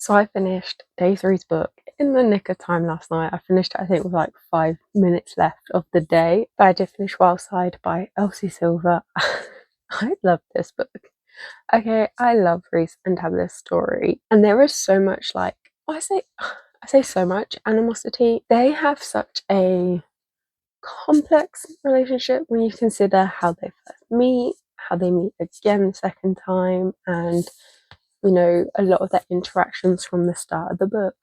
So I finished day 3's book in the nick of time last night. I finished it, I think, with like 5 minutes left of the day. But I did finish 𝖜𝖊𝖑𝖈 by 𝖜𝖊𝖑𝖈. I love this book. Okay, I love 𝖜𝖊𝖑𝖈's story. And there is so much like, I say so much animosity. They have such a complex relationship when you consider how they first meet, how they meet again the second time, and you know, a lot of their interactions from the start of the book.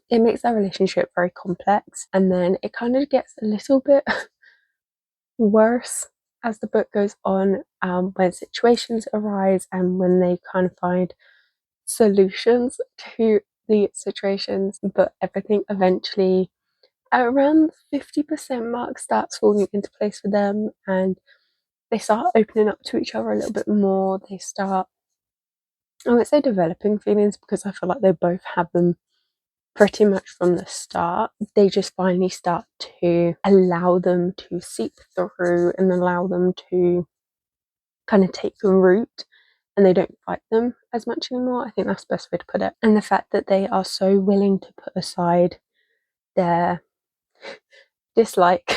It makes their relationship very complex, and then it kind of gets a little bit worse as the book goes on, when situations arise and when they kind of find solutions to the situations. But everything eventually, at around the 50% mark, starts falling into place for them, and they start opening up to each other a little bit more. They start, I won't say developing feelings, because I feel like they both have them pretty much from the start. They just finally start to allow them to seep through and allow them to kind of take root, and they don't fight them as much anymore. I think that's the best way to put it. And the fact that they are so willing to put aside their dislike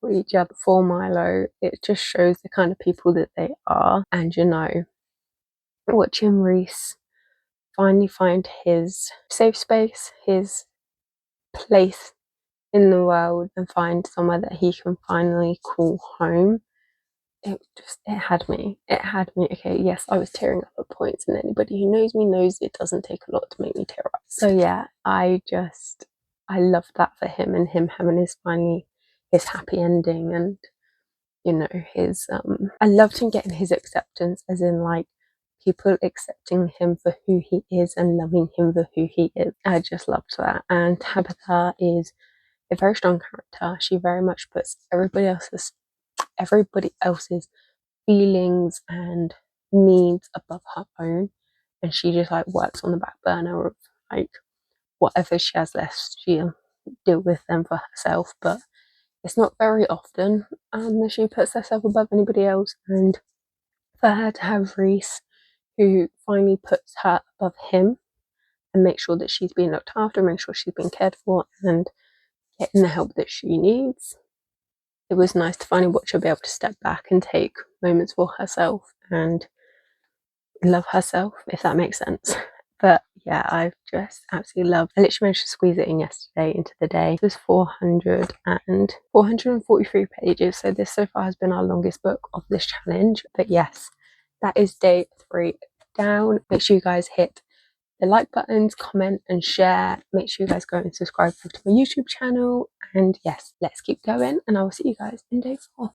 for each other, for Milo, it just shows the kind of people that they are. And you know, watching Rhys finally find his safe space, his place in the world, and find somewhere that he can finally call home, it had me. Okay, yes, I was tearing up at points, and anybody who knows me knows it doesn't take a lot to make me tear up. So yeah, I love that for him, and him having his happy ending, and you know, his I loved him getting his acceptance, as in like people accepting him for who he is and loving him for who he is. I just loved that. And Tabitha is a very strong character. She very much puts everybody else's feelings and needs above her own, and she just like works on the back burner of like whatever she has left, she'll deal with them for herself. But it's not very often that she puts herself above anybody else, and for her to have Rhys, who finally puts her above him and makes sure that she's being looked after, make sure she's being cared for, and getting the help that she needs. It was nice to finally watch her be able to step back and take moments for herself and love herself, if that makes sense. But yeah, I've just absolutely loved. I literally managed to squeeze it in yesterday into the day. It was 443 pages, so this so far has been our longest book of this challenge. But yes, that is day 3 down. Make sure you guys hit the like buttons, comment and share. Make sure you guys go and subscribe to my YouTube channel, and yes, let's keep going, and I will see you guys in day 4.